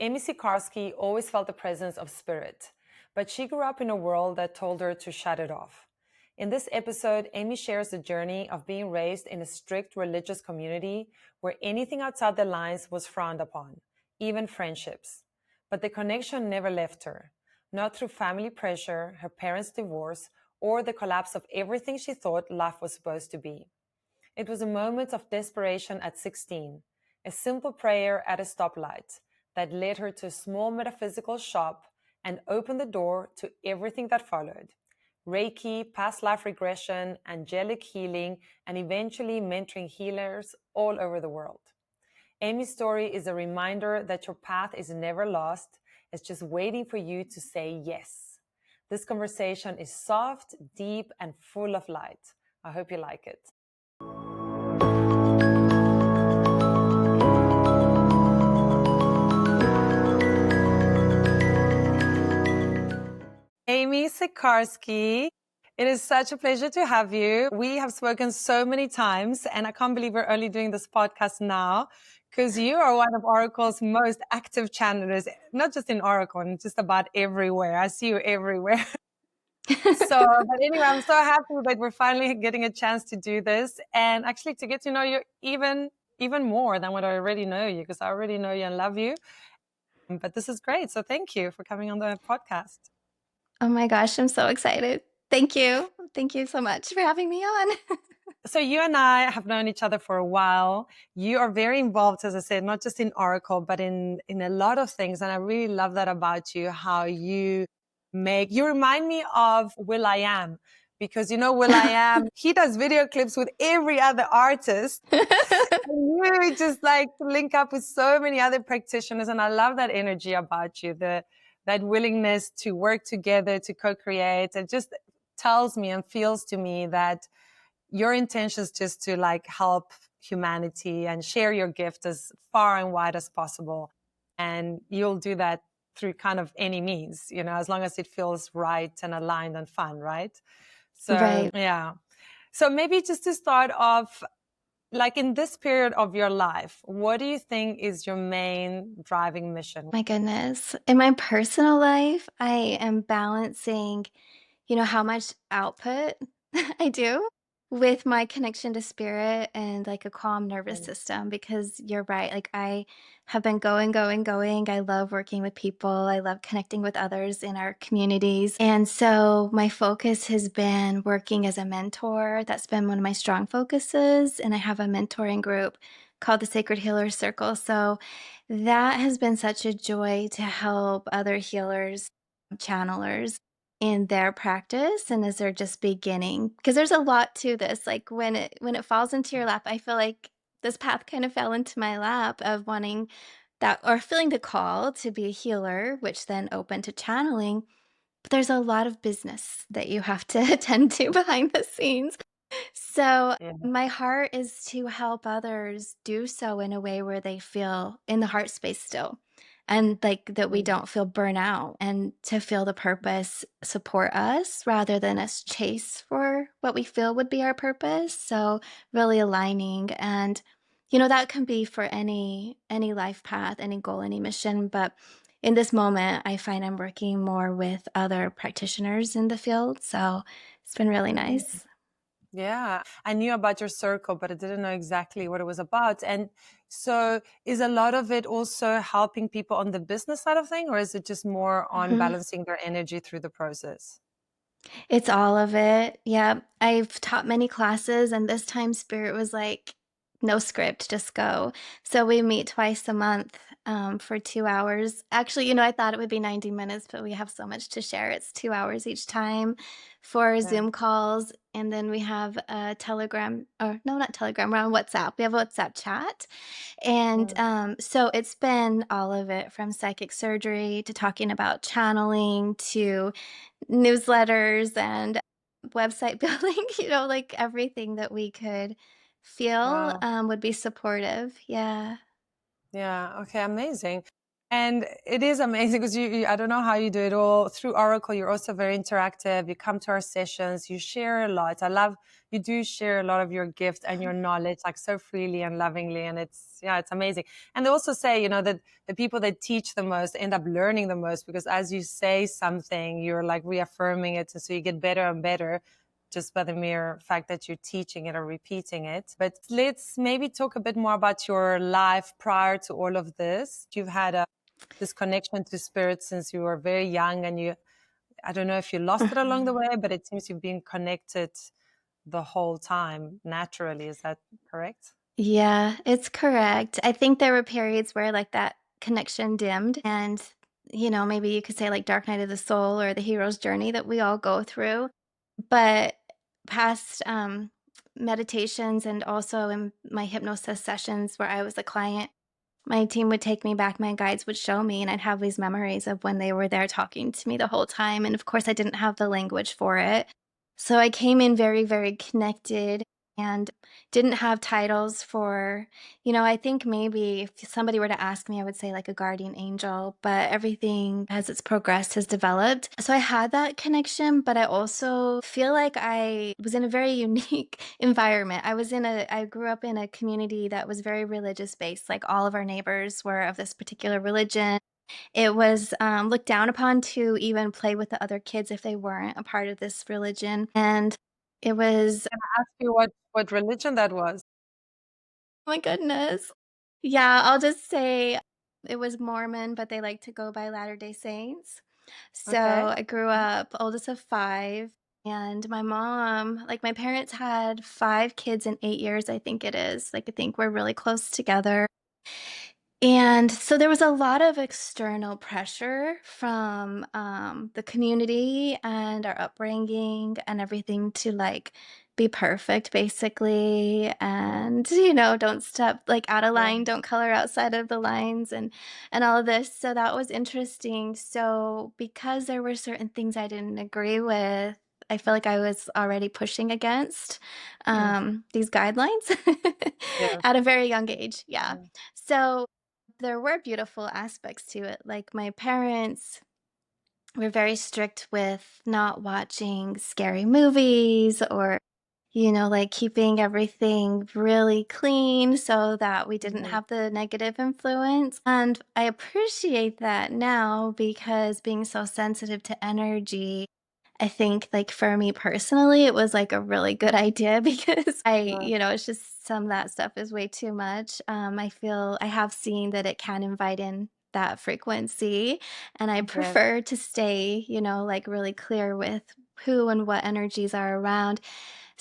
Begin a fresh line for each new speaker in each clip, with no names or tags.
Amy Sikarskie always felt the presence of spirit, but she grew up in a world that told her to shut it off. In this episode, Amy shares the journey of being raised in a strict religious community where anything outside the lines was frowned upon, even friendships. But the connection never left her, not through family pressure, her parents' divorce, or the collapse of everything she thought life was supposed to be. It was a moment of desperation at 16, a simple prayer at a stoplight that led her to a small metaphysical shop and opened the door to everything that followed: Reiki, past life regression, angelic healing, and eventually mentoring healers all over the world. Amy's story is a reminder that your path is never lost. It's just waiting for you to say yes. This conversation is soft, deep, and full of light. I hope you like it. Amy Sikarskie, it is such a pleasure to have you. We have spoken so many times, and I can't believe we're only doing this podcast now because you are one of Oracle's most active channelers, not just in Oracle, and just about everywhere. I see you everywhere. But anyway, I'm so happy that we're finally getting a chance to do this and actually to get to know you even more than what I already know you, because I already know you and love you. But this is great. So thank you for coming on the podcast.
Oh my gosh, I'm so excited. Thank you. Thank you so much for having me on.
So you and I have known each other for a while. You are very involved, as I said, not just in Oracle, but in a lot of things. And I really love that about you, how you remind me of Will I Am, because Will I Am, he does video clips with every other artist. And you just like link up with so many other practitioners. And I love that energy about you, that willingness to work together, to co-create. It just tells me and feels to me that your intention is just to like help humanity and share your gift as far and wide as possible. And you'll do that through kind of any means, as long as it feels right and aligned and fun, right? So,
Right.
yeah. So maybe just to start off, like in this period of your life, what do you think is your main driving mission?
My goodness. In my personal life, I am balancing, how much output I do with my connection to spirit and like a calm nervous system, because you're right. Like I have been going, going, going. I love working with people. I love connecting with others in our communities. And so my focus has been working as a mentor. That's been one of my strong focuses. And I have a mentoring group called the Sacred Healer Circle. So that has been such a joy to help other healers, channelers in their practice and as they're just beginning, because there's a lot to this. Like when it falls into your lap, I feel like this path kind of fell into my lap of wanting that or feeling the call to be a healer, which then opened to channeling. But there's a lot of business that you have to attend to behind the scenes. So
Yeah.
my heart is to help others do so in a way where they feel in the heart space still. And like that we don't feel burnout, and to feel the purpose support us rather than us chase for what we feel would be our purpose. So really aligning, and that can be for any life path, any goal, any mission. But in this moment, I find I'm working more with other practitioners in the field. So it's been really nice.
Yeah, I knew about your circle, but I didn't know exactly what it was about. And so is a lot of it also helping people on the business side of thing, or is it just more on
Mhm.
balancing their energy through the process?
It's all of it. Yeah. I've taught many classes, and this time Spirit was like, no script, just go. So we meet twice a month for 2 hours. Actually, I thought it would be 90 minutes, but we have so much to share. It's 2 hours each time for
Yeah.
Zoom calls. And then we have a Telegram, or no, not Telegram, we're on WhatsApp. We have a WhatsApp chat. And
Mm.
so it's been all of it, from psychic surgery to talking about channeling to newsletters and website building, like everything that we could feel
Wow.
would be supportive. Yeah.
Yeah. Okay. Amazing. And it is amazing because I don't know how you do it all through Oracle. You're also very interactive. You come to our sessions, you share a lot. I love you do share a lot of your gift and your knowledge like so freely and lovingly. And it's amazing. And they also say, that the people that teach the most end up learning the most because as you say something, you're like reaffirming it. And so you get better and better just by the mere fact that you're teaching it or repeating it. But let's maybe talk a bit more about your life prior to all of this. You've had this connection to spirit since you were very young, and I don't know if you lost it along the way, but it seems you've been connected the whole time naturally. Is that correct?
Yeah, it's correct. I think there were periods where like that connection dimmed and maybe you could say like dark night of the soul or the hero's journey that we all go through. But past meditations and also in my hypnosis sessions where I was a client, my team would take me back, my guides would show me, and I'd have these memories of when they were there talking to me the whole time. And of course, I didn't have the language for it. So I came in very, very connected and didn't have titles for, I think maybe if somebody were to ask me, I would say like a guardian angel, but everything as it's progressed has developed. So I had that connection, but I also feel like I was in a very unique environment. I grew up in a community that was very religious based. Like all of our neighbors were of this particular religion. It was looked down upon to even play with the other kids if they weren't a part of this religion. And it was,
Ask you what religion that was.
oh my goodness. Yeah, I'll just say it was Mormon, but they like to go by Latter-day Saints.
Okay.
So I grew up oldest of five. And my mom, like my parents had 5 kids in 8 years, I think it is. Like I think we're really close together. And so there was a lot of external pressure from the community and our upbringing and everything to like be perfect, basically.
Yeah.
And, don't step like out of
Yeah.
line, don't color outside of the lines and all of this. So that was interesting. So because there were certain things I didn't agree with, I feel like I was already pushing against
Mm.
these guidelines
Yeah.
at a very young age. Yeah.
Yeah.
So there were beautiful aspects to it. Like my parents were very strict with not watching scary movies or, like keeping everything really clean so that we didn't
Mhm.
have the negative influence. And I appreciate that now because being so sensitive to energy, I think like for me personally, it was like a really good idea because
Yeah.
it's just some of that stuff is way too much. I feel I have seen that it can invite in that frequency, and I
Yes.
prefer to stay, like really clear with who and what energies are around.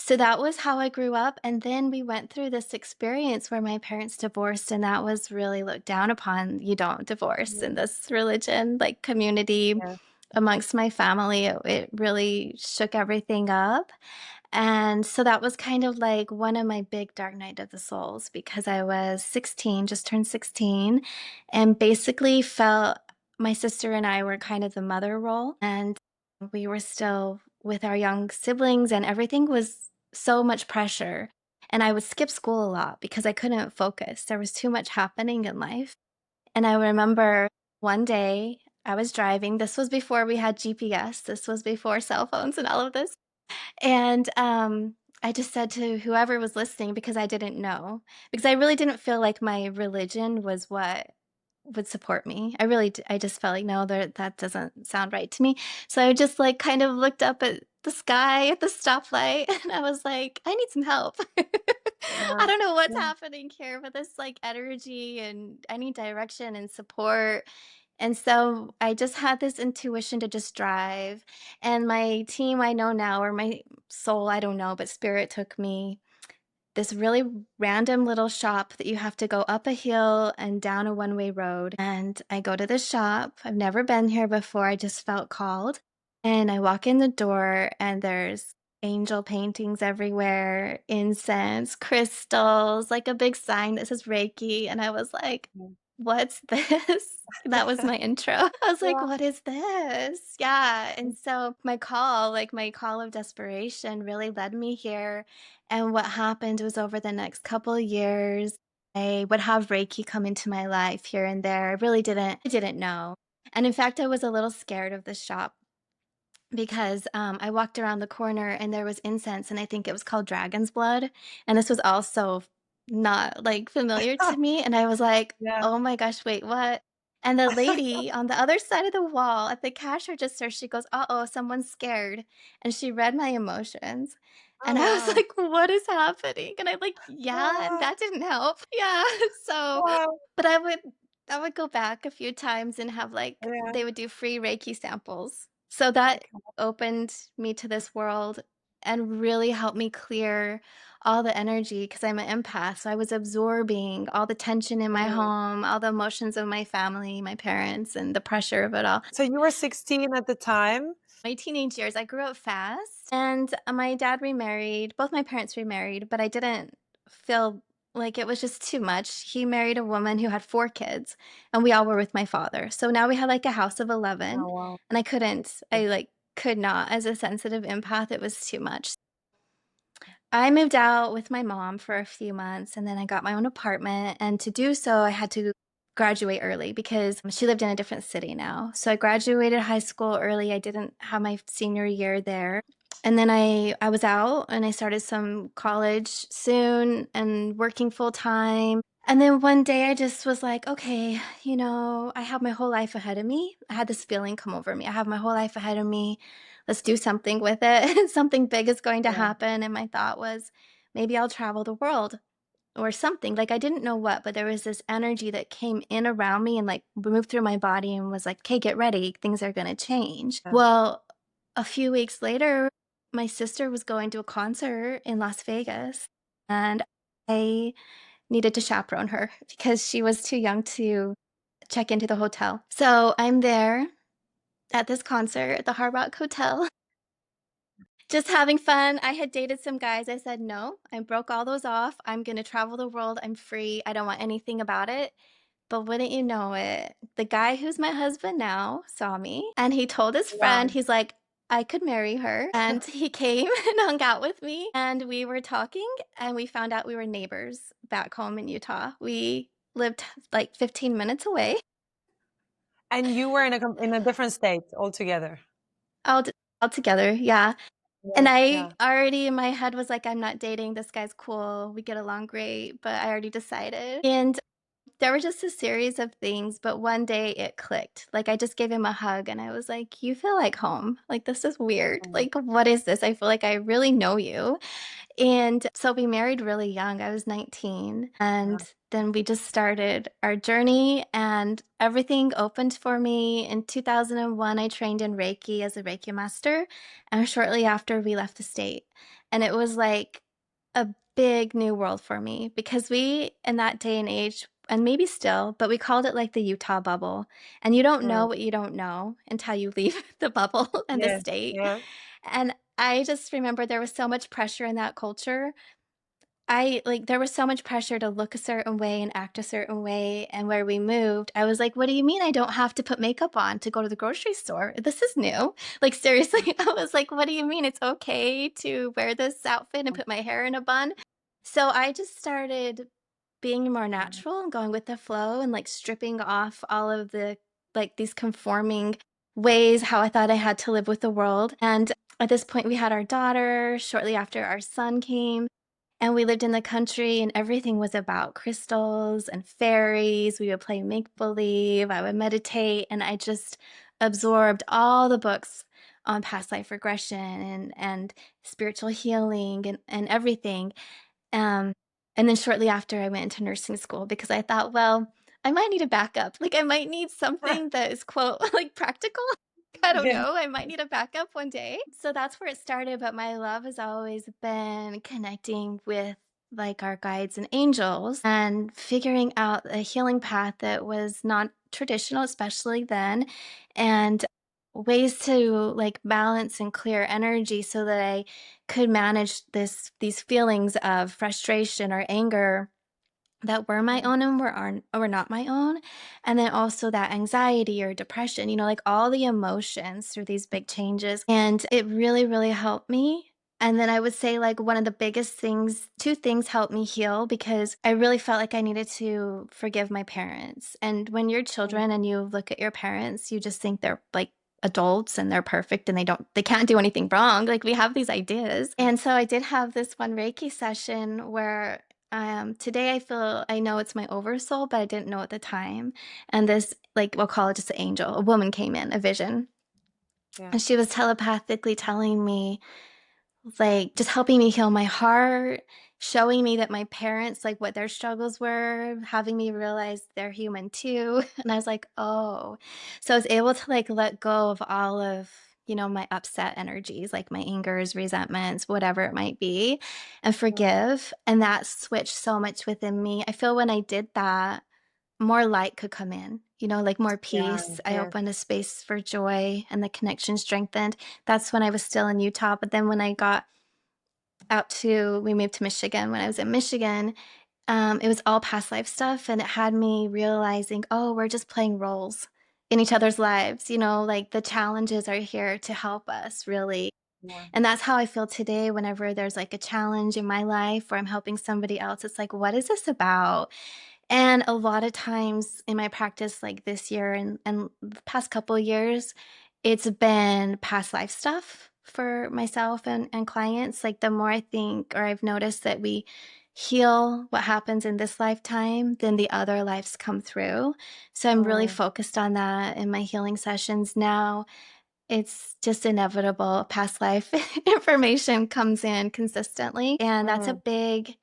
So that was how I grew up. And then we went through this experience where my parents divorced, and that was really looked down upon. You don't divorce in
Mhm.
this religion, like community
Yeah.
amongst my family. It really shook everything up. And so that was kind of like one of my big dark night of the souls because I was 16, just turned 16, and basically felt my sister and I were kind of the mother role. And we were still with our young siblings, and everything was so much pressure. And I would skip school a lot because I couldn't focus. There was too much happening in life. And I remember one day I was driving. This was before we had GPS. This was before cell phones and all of this. And, I just said to whoever was listening because I didn't know, because I really didn't feel like my religion was what would support me. I just felt like, "No, that doesn't sound right to me." So I just, like, kind of looked up at the sky at the stoplight, and I was like, "I need some help.
Yeah.
I don't know what's
Yeah.
happening here, but this, like, energy, and I need direction and support." And so I just had this intuition to just drive. And my team I know now, or my soul, I don't know, but spirit took me this really random little shop that you have to go up a hill and down a one-way road. And I go to the shop. I've never been here before. I just felt called. And I walk in the door and there's angel paintings everywhere, incense, crystals, like a big sign that says Reiki. And I was like,
Yeah.
what's this? That was my intro. I was like,
Yeah.
what is this? Yeah. And so my call of desperation really led me here. And what happened was over the next couple of years, I would have Reiki come into my life here and there. I didn't know. And in fact, I was a little scared of the shop because I walked around the corner and there was incense, and I think it was called dragon's blood. And this was also not like familiar to me. And I was like,
Yeah.
oh my gosh, wait, what? And the lady on the other side of the wall at the cash register, she goes, uh oh, someone's scared. And she read my emotions. And
Oh,
I was
wow.
like, what is happening? And I'm like, yeah, and
Ah,
that didn't help. Yeah. So,
wow.
but I would go back a few times and have like
Yeah.
they would do free Reiki samples. So that
Okay.
opened me to this world and really helped me clear all the energy because I'm an empath. So I was absorbing all the tension in my
Mm.
home, all the emotions of my family, my parents, and the pressure of it all.
So you were 16 at the time?
My teenage years, I grew up fast, and my dad remarried. Both my parents remarried, but I didn't feel like it was just too much. He married a woman who had 4 kids, and we all were with my father. So now we had like a house of 11,
Oh, wow.
and I like could not, as a sensitive empath, it was too much. I moved out with my mom for a few months and then I got my own apartment. And to do so, I had to graduate early because she lived in a different city now. So I graduated high school early. I didn't have my senior year there. And then I was out and I started some college soon and working full time. And then one day I just was like, okay, I have my whole life ahead of me. I had this feeling come over me. I have my whole life ahead of me. Let's do something with it. Something big is going to
Yeah.
happen. And my thought was, maybe I'll travel the world or something. Like I didn't know what, but there was this energy that came in around me and like moved through my body and was like, okay, get ready. Things are going to change.
Yeah.
Well, a few weeks later, my sister was going to a concert in Las Vegas and I needed to chaperone her because she was too young to check into the hotel. So I'm there at this concert at the Hard Rock Hotel. Just having fun. I had dated some guys. I said, "No, I broke all those off. I'm gonna travel the world. I'm free. I don't want anything about it." But wouldn't you know it, the guy who's my husband now saw me and he told his friend,
Wow.
he's like, I could marry her. And he came and hung out with me and we were talking and we found out we were neighbors back home in Utah. We lived like 15 minutes away.
And you were in a different state altogether?
All, all together. Yeah.
Yeah,
And I
yeah.
already in my head was like, I'm not dating. This guy's cool. We get along great. But I already decided. And there were just a series of things, but one day it clicked. Like, I just gave him a hug and I was like, "You feel like home. Like, this is weird.
Mm.
Like, what is this? I feel like I really know you." And so we married really young. I was 19.
Yeah.
And then we just started our journey and everything opened for me. In 2001, I trained in Reiki as a Reiki master. And shortly after, we left the state. And it was like a big new world for me because we, in that day and age, and maybe still, but we called it like the Utah bubble. And you don't know
Mm.
what you don't know until you leave the bubble and the
Yes,
state.
yes.
And I just remember there was so much pressure in that culture. I like there was so much pressure to look a certain way and act a certain way. And where we moved, I was like, what do you mean I don't have to put makeup on to go to the grocery store? This is new. Like, seriously, I was like, what do you mean it's okay to wear this outfit and put my hair in a bun? So I just started being more
Mm.
natural and going with the flow and like stripping off all of the like these conforming ways how I thought I had to live with the world. And at this point, we had our daughter shortly after our son came. And we lived in the country, and everything was about crystals and fairies. We would play make believe. I would meditate, and I just absorbed all the books on past life regression and spiritual healing and everything. Um, and then shortly after, I went into nursing school because I thought, well, I might need a backup. Like, I might need something that is, quote, like practical. I don't
Yeah.
know. I might need a backup one day. So that's where it started. But my love has always been connecting with like our guides and angels and figuring out a healing path that was not traditional, especially then, and ways to like balance and clear energy so that I could manage these feelings of frustration or anger that were my
Mm.
own and were not my own. And then also that anxiety or depression, like all the emotions through these big changes. And it really, really helped me And then I would say, like, one of the biggest things 2 things helped me heal because I really felt like I needed to forgive my parents. And when you're
Mm,
children and you look at your parents, you just think they're, like, adults and they're perfect and they can't do anything wrong, like, we have these ideas. And so I did have this one Reiki session where, today I know it's my oversoul, but I didn't know at the time. And this, like, we'll call it just an angel, a woman came in, a vision,
yeah,
and she was telepathically telling me, like, just helping me heal my heart, showing me that my parents, like, what their struggles were, having me realize they're human too, and I was like, "Oh." So I was able to, like, let go of all of, my upset energies, like my angers, resentments, whatever it might be, and
mm,
forgive, and that switched so much within me. I feel when I did that, more light could come in, like more
yeah,
peace. I
yes,
opened a space for joy and the connection strengthened. That's when I was still in Utah. But then when I got we moved to Michigan. When I was in Michigan, it was all past life stuff. And it had me realizing, oh, we're just playing roles in each other's lives. Like the challenges are here to help us really.
yeah,
And that's how I feel today whenever there's like a challenge in my life where I'm helping somebody else. It's like, what is this about? And a lot of times in my practice, like this year and the past couple years, it's been past life stuff for myself and clients. Like the more I think or I've noticed that we heal what happens in this lifetime, then the other lives come through. So I'm really
mm,
focused on that in my healing sessions now. It's just inevitable. Past life information comes in consistently. And that's a
mm,
big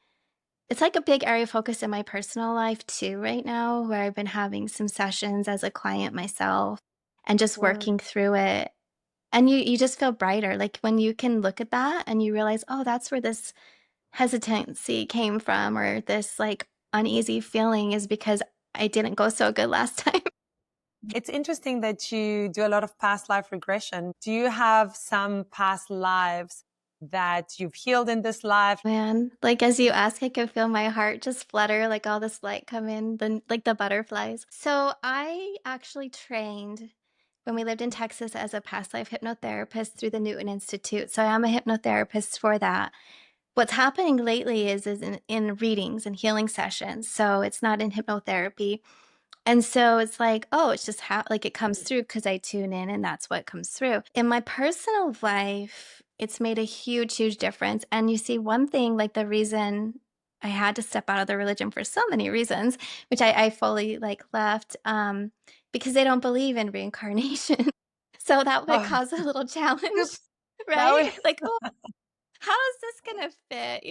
it's like a big area of focus in my personal life too right now, where I've been having some sessions as a client myself and just
mm.
working through it. And you just feel brighter. Like when you can look at that and you realize, oh, that's where this hesitancy came from, or this like uneasy feeling is because I didn't go so good last time.
It's interesting that you do a lot of past life regression. Do you have some past lives that you've healed in this life?
Man, like as you ask, I can feel my heart just flutter, like all this light come in, then like the butterflies. So I actually trained when we lived in Texas as a past life hypnotherapist through the Newton Institute. So I am a hypnotherapist for that. What's happening lately is in readings and healing sessions. So it's not in hypnotherapy. And so it's like, oh, it's just how like it comes through because I tune in and that's what comes through. In my personal life, it's made a huge, huge difference. And you see, one thing, like the reason I had to step out of the religion for so many reasons, which I fully like left, because they don't believe in reincarnation. So that would
Oh,
cause a little challenge,
oops. Now
right?
we,
Like, oh, how is this gonna fit?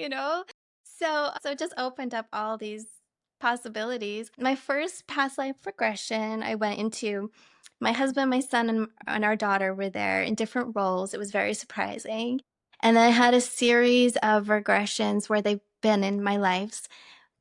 So it just opened up all these possibilities. My first past life regression I went into, my husband, my son, and our daughter were there in different roles. It was very surprising. And then I had a series of regressions where they've been in my lives,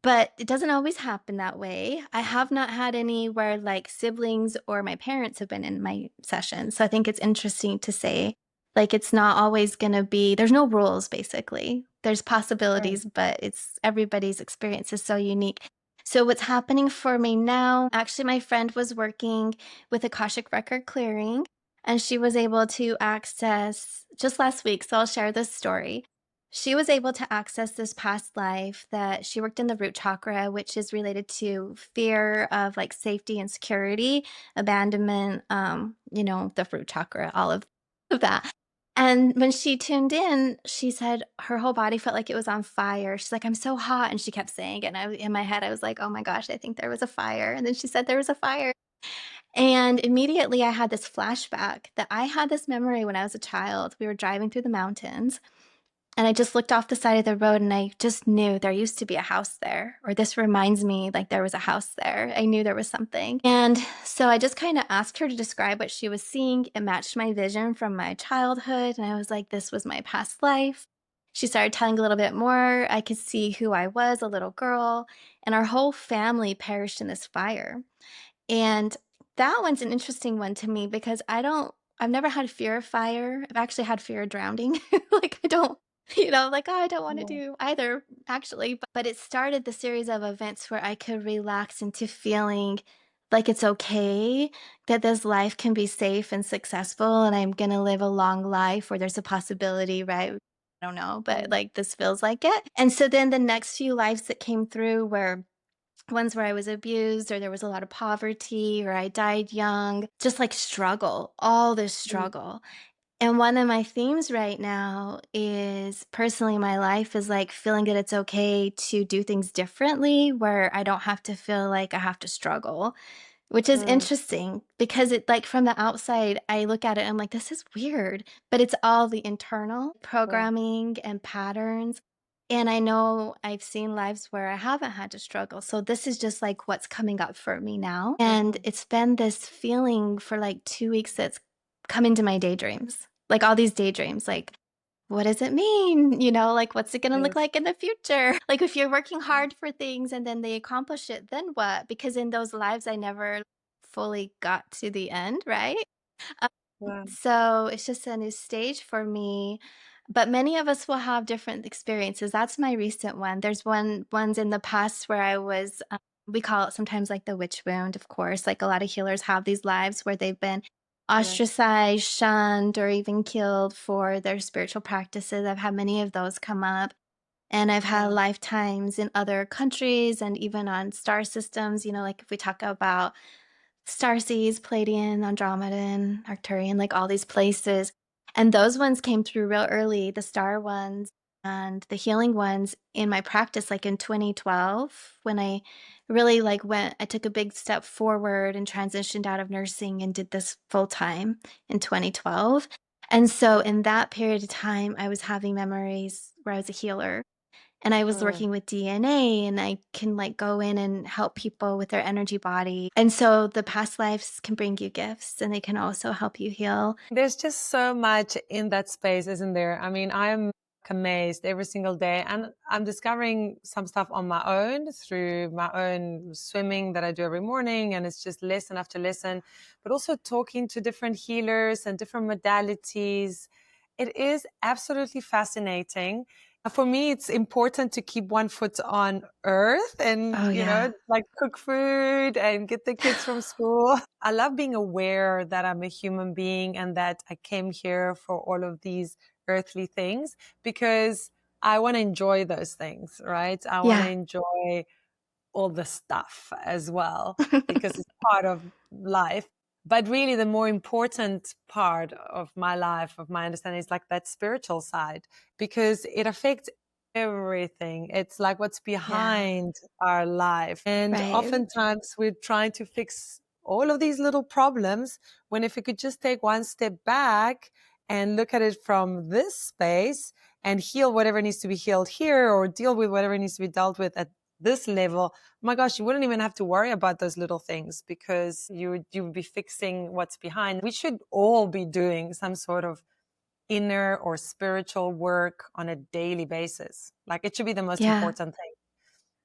but it doesn't always happen that way. I have not had any where like siblings or my parents have been in my sessions. So I think it's interesting to say, like, it's not always going to be, there's no rules basically. There's
right.
possibilities, but it's everybody's experience is so unique. So what's happening for me now, actually, my friend was working with Akashic Record Clearing and she was able to access just last week. So I'll share this story. She was able to access this past life that she worked in the root chakra, which is related to fear of like safety and security, abandonment, the root chakra, all of that. And when she tuned in, she said her whole body felt like it was on fire. She's like, I'm so hot. And she kept saying it. And in my head, I was like, oh my gosh, I think there was a fire. And then she said there was a fire. And immediately I had this flashback that I had this memory when I was a child. We were driving through the mountains and I just looked off the side of the road and I just knew there used to be a house there, or this reminds me like there was a house there. I knew there was something. And so I just kind of asked her to describe what she was seeing. It matched my vision from my childhood. And I was like, this was my past life. She started telling a little bit more. I could see who I was, a little girl, and our whole family perished in this fire. And that one's an interesting one to me because I've never had fear of fire. I've actually had fear of drowning. Like I don't, like, oh, I don't want to
Yeah.
do either, actually. But it started the series of events where I could relax into feeling like it's okay, that this life can be safe and successful, and I'm gonna live a long life where there's a possibility, right? don't know, but
Mm,
like this feels like it. And so then the next few lives that came through were ones where I was abused or there was a lot of poverty or I died young, just like struggle, all this
mm,
struggle. And one of my themes right now is personally, my life is like feeling that it's okay to do things differently where I don't have to feel like I have to struggle, which is
mm,
interesting because it like from the outside, I look at it, I'm like, this is weird, but it's all the internal
yeah.
programming and patterns. And I know I've seen lives where I haven't had to struggle. So this is just like what's coming up for me now. And
Mhm.
it's been this feeling for like 2 weeks that's come into my daydreams, like all these daydreams, like, what does it mean? Like, what's it going to look
Yes.
like in the future? Like, if you're working hard for things and then they accomplish it, then what? Because in those lives, I never fully got to the end, right? Um,
Yeah.
so it's just a new stage for me. But many of us will have different experiences. That's my recent one. There's ones in the past where I was, we call it sometimes like the witch wound, of course. Like a lot of healers have these lives where they've been
Yes.
ostracized, shunned, or even killed for their spiritual practices. I've had many of those come up. And I've had
Wow.
lifetimes in other countries and even on star systems, like if we talk about Starseeds, Palladian, Andromedan, Arcturian, like all these places. And those ones came through real early, the star ones and the healing ones in my practice, like in 2012, when I really I took a big step forward and transitioned out of nursing and did this full time in 2012. And so in that period of time, I was having memories where I was a healer and I was
Mm.
working with DNA and I can like go in and help people with their energy body. And so the past lives can bring you gifts and they can also help you heal.
There's just so much in that space, isn't there? I mean, I'm amazed every single day, and I'm discovering some stuff on my own through my own swimming that I do every morning. And it's just lesson after lesson, but also talking to different healers and different modalities. It is absolutely fascinating. For me, it's important to keep one foot on earth and,
Oh, yeah.
like cook food and get the kids from school. I love being aware that I'm a human being and that I came here for all of these earthly things because I want to enjoy those things, right? I want to
Yeah.
enjoy all the stuff as well because it's part of life. But really, the more important part of my life, of my understanding, is like that spiritual side because it affects everything. It's like what's
Yeah.
behind our life. And
Right.
oftentimes we're trying to fix all of these little problems when if we could just take one step back and look at it from this space and heal whatever needs to be healed here or deal with whatever needs to be dealt with at this level, my gosh, you wouldn't even have to worry about those little things because you would be fixing what's behind. We should all be doing some sort of inner or spiritual work on a daily basis. Like it should be the most
Yeah.
important thing.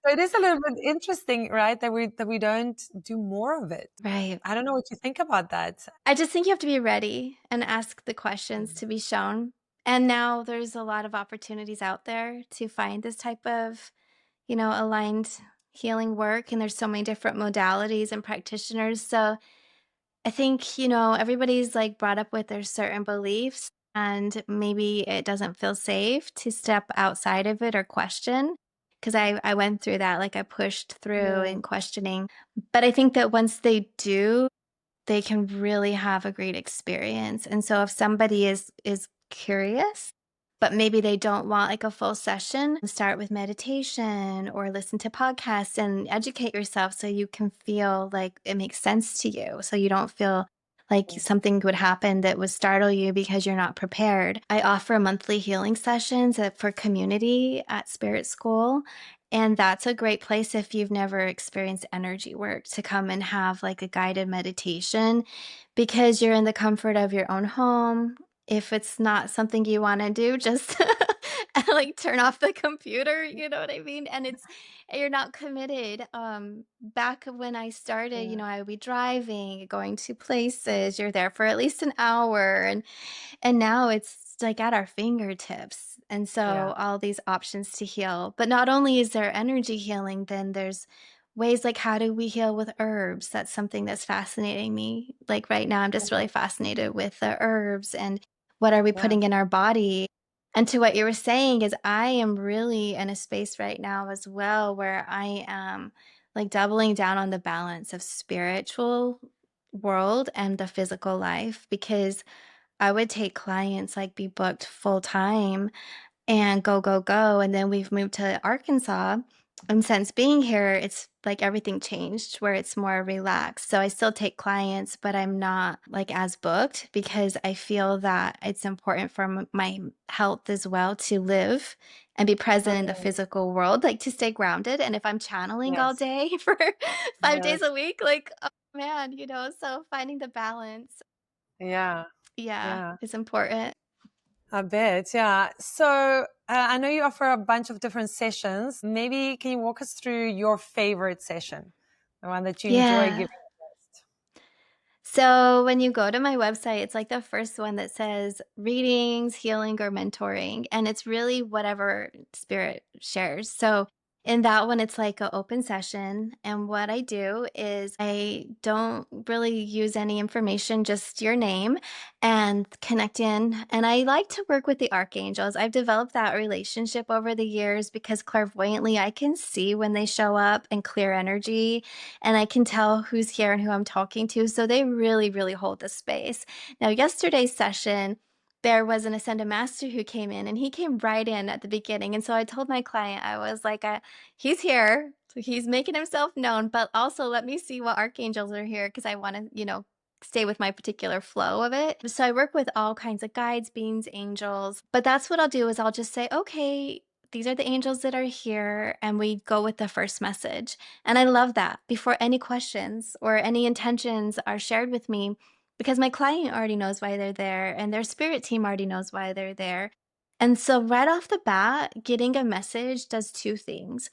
So it is a little bit interesting, right? That we don't do more of it.
Right.
I don't know what you think about that.
I just think you have to be ready and ask the questions
Mm.
to be shown. And now there's a lot of opportunities out there to find this type of, aligned healing work. And there's so many different modalities and practitioners. So I think, everybody's like brought up with their certain beliefs, and maybe it doesn't feel safe to step outside of it or question. Because I went through that, like I pushed through
Mm.
and questioning. But I think that once they do, they can really have a great experience. And so if somebody is curious, but maybe they don't want like a full session, start with meditation or listen to podcasts and educate yourself so you can feel like it makes sense to you. So you don't feel like something would happen that would startle you because you're not prepared. I offer monthly healing sessions for community at Spirit School. And that's a great place if you've never experienced energy work to come and have like a guided meditation because you're in the comfort of your own home. If it's not something you want to do, just like turn off the computer, you know what I mean? And you're not committed. Back when I started,
Yeah.
I would be driving, going to places, you're there for at least an hour and now it's like at our fingertips. And
Yeah.
so all these options to heal. But not only is there energy healing, then there's ways like how do we heal with herbs? That's something that's fascinating me. Like right now, I'm just really fascinated with the herbs and what are we
Yeah.
putting in our body. And to what you were saying is I am really in a space right now as well where I am like doubling down on the balance of spiritual world and the physical life, because I would take clients like be booked full time and go, go, go. And then we've moved to Arkansas. And since being here, it's like everything changed where it's more relaxed. So I still take clients, but I'm not like as booked because I feel that it's important for my health as well to live and be present in the
Mm,
physical world, like to stay grounded. And if I'm channeling all
yes,
day for 5 days
yes,
a week, like, oh man, so finding the balance,
yeah,
yeah,
yeah.
is important.
A bit, yeah. So I know you offer a bunch of different sessions. Maybe can you walk us through your favorite session, the one that you enjoy
Yeah.
giving the most?
So when you go to my website, it's like the first one that says readings, healing, or mentoring. And it's really whatever spirit shares. So in that one, it's like an open session. And what I do is I don't really use any information, just your name and connect in. And I like to work with the archangels. I've developed that relationship over the years because clairvoyantly I can see when they show up and clear energy, and I can tell who's here and who I'm talking to. So they really, really hold the space. Now, yesterday's session, there was an Ascended Master who came in, and he came right in at the beginning. And so I told my client, I was like, he's here. So he's making himself known, but also let me see what archangels are here because I want to, stay with my particular flow of it. So I work with all kinds of guides, beings, angels, but that's what I'll do is I'll just say, okay, these are the angels that are here, and we go with the first message. And I love that before any questions or any intentions are shared with me, because my client already knows why they're there and their spirit team already knows why they're there. And so, right off the bat, getting a message does two things.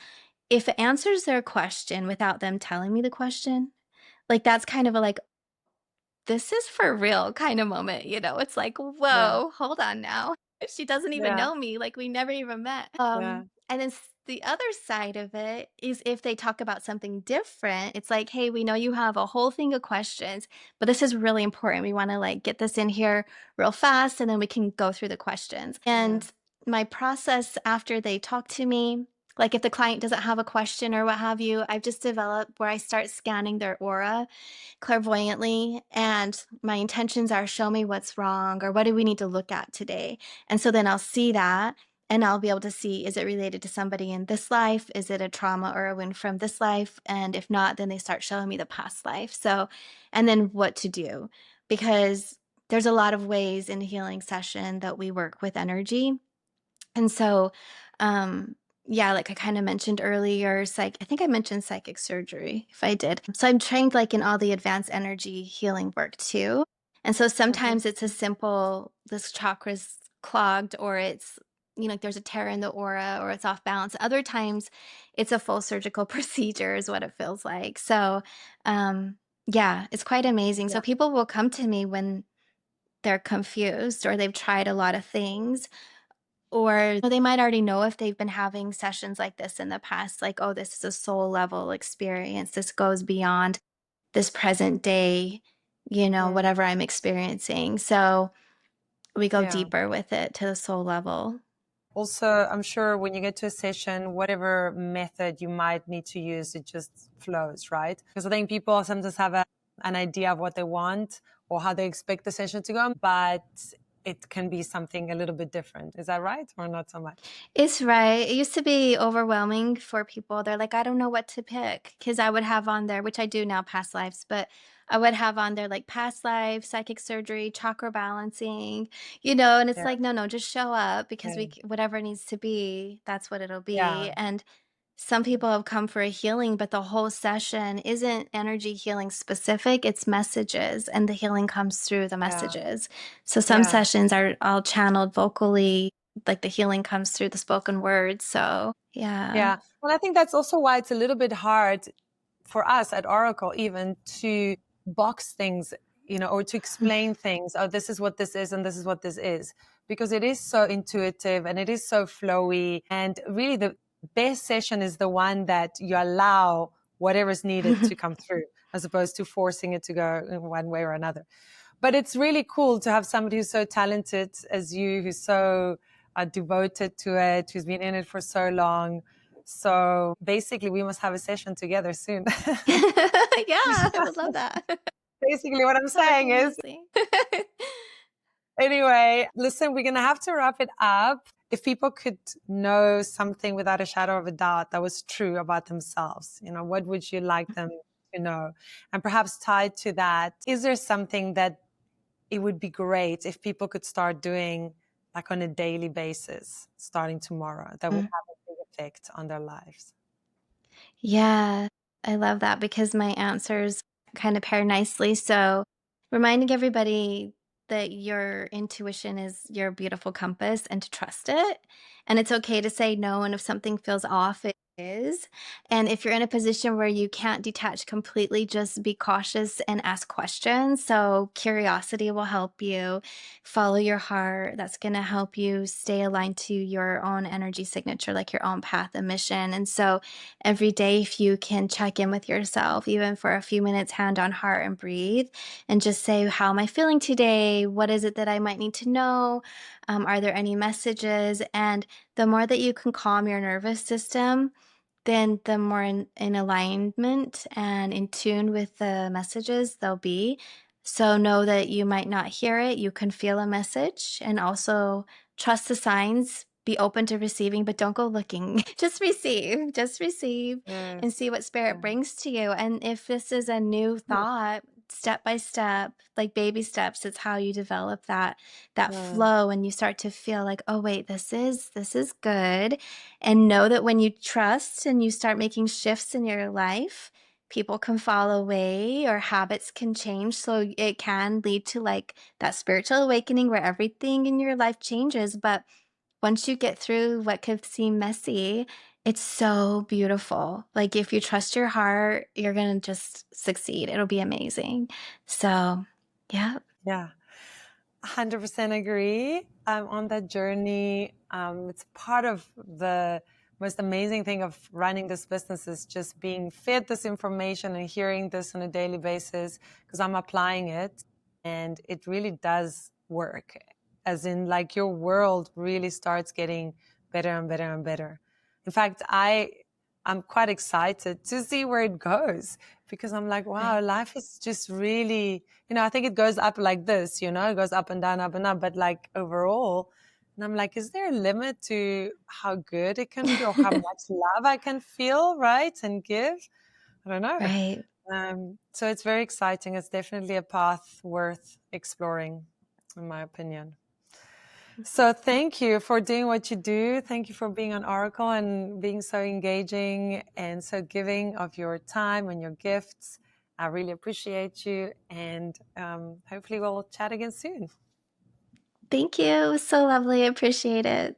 If it answers their question without them telling me the question, like that's kind of a like, this is for real kind of moment, It's like,
Yeah,
"Whoa, hold on now." She doesn't even
yeah,
know me, like, we never even met.
yeah,
And then the other side of it is if they talk about something different, it's like, "Hey, we know you have a whole thing of questions, but this is really important. We wanna, like, get this in here real fast, and then we can go through the questions."
yeah,
And my process after they talk to me, like, if the client doesn't have a question or what have you, I've just developed where I start scanning their aura clairvoyantly, and my intentions are show me what's wrong or what do we need to look at today. And so then I'll see that, and I'll be able to see, is it related to somebody in this life, is it a trauma or a win from this life, and if not, then they start showing me the past life. So and then what to do, because there's a lot of ways in a healing session that we work with energy. And so, um, yeah, like I kind of mentioned earlier, I think I mentioned psychic surgery if I did. So I'm trained like in all the advanced energy healing work too. And so
mhm,
sometimes it's a simple, this chakra's clogged, or it's, like there's a tear in the aura or it's off balance. Other times it's a full surgical procedure, is what it feels like. So, yeah, it's quite amazing.
yeah,
So people will come to me when they're confused or they've tried a lot of things, or they might already know if they've been having sessions like this in the past, like, oh, this is a soul level experience. This goes beyond this present day,
mm,
whatever I'm experiencing. So we go
yeah.
deeper with it to the soul level.
Also, I'm sure when you get to a session, whatever method you might need to use, it just flows, right? Because I think people sometimes have an idea of what they want or how they expect the session to go, but it can be something a little bit different. Is that right? Or not so much?
It's right. It used to be overwhelming for people. They're like, I don't know what to pick. Because I would have on there, which I do now, past lives, but I would have on there like past life, psychic surgery, chakra balancing, and it's
Yeah,
like, no, no, just show up because
yeah,
whatever needs to be, that's what it'll
yeah,
be. And some people have come for a healing, but the whole session isn't energy healing specific. It's messages, and the healing comes through the
yeah,
messages. So some
yeah.
sessions are all channeled vocally, like the healing comes through the spoken word. So, yeah.
Yeah. Well, I think that's also why it's a little bit hard for us at Oracle even to box things, or to explain things. Oh, this is what this is and this is what this is, because it is so intuitive and it is so flowy. And really the best session is the one that you allow whatever's needed to come through, as opposed to forcing it to go in one way or another. But it's really cool to have somebody who's so talented as you, who's so are devoted to it, who's been in it for so long. So basically, we must have a session together soon.
Yeah, I would love that.
Basically, what I'm
That would be
saying is,
amazing.
anyway, listen, we're going to have to wrap it up. If people could know something without a shadow of a doubt that was true about themselves, what would you like them to know? And perhaps tied to that, is there something that it would be great if people could start doing like on a daily basis, starting tomorrow, that would
Mm.
have a big effect on their lives?
Yeah, I love that because my answers kind of pair nicely. So, reminding everybody that your intuition is your beautiful compass and to trust it. And it's okay to say no. And if something feels off, it is. And if you're in a position where you can't detach completely, just be cautious and ask questions. So, curiosity will help you follow your heart. That's going to help you stay aligned to your own energy signature, like your own path and mission. And so, every day, if you can check in with yourself, even for a few minutes, hand on heart and breathe, and just say, how am I feeling today? What is it that I might need to know? Are there any messages? And the more that you can calm your nervous system, then the more in alignment and in tune with the messages they'll be. So know that you might not hear it. You can feel a message and also trust the signs. Be open to receiving, but don't go looking. Just receive and
Yes.
see what spirit brings to you. And if this is a new thought, step by step, like baby steps, it's how you develop that
Yeah.
flow and you start to feel like, oh wait, this is good. And know that when you trust and you start making shifts in your life, people can fall away or habits can change. So it can lead to like that spiritual awakening where everything in your life changes. But once you get through what could seem messy, it's so beautiful. Like if you trust your heart, you're going to just succeed. It'll be amazing. So, yeah.
Yeah. 100% agree. On that journey. It's part of the most amazing thing of running this business is just being fed this information and hearing this on a daily basis because I'm applying it and it really does work. As in, like, your world really starts getting better and better and better. In fact, I'm quite excited to see where it goes because I'm like, wow,
Right.
life is just really, I think it goes up like this, it goes up and down, but like overall, and I'm like, is there a limit to how good it can feel, how much love I can feel, right, and give? I don't know.
Right.
So it's very exciting. It's definitely a path worth exploring, in my opinion. So thank you for doing what you do. Thank you for being on Oracle and being so engaging and so giving of your time and your gifts. I really appreciate you. And hopefully we'll chat again soon.
Thank you. It was so lovely. I appreciate it.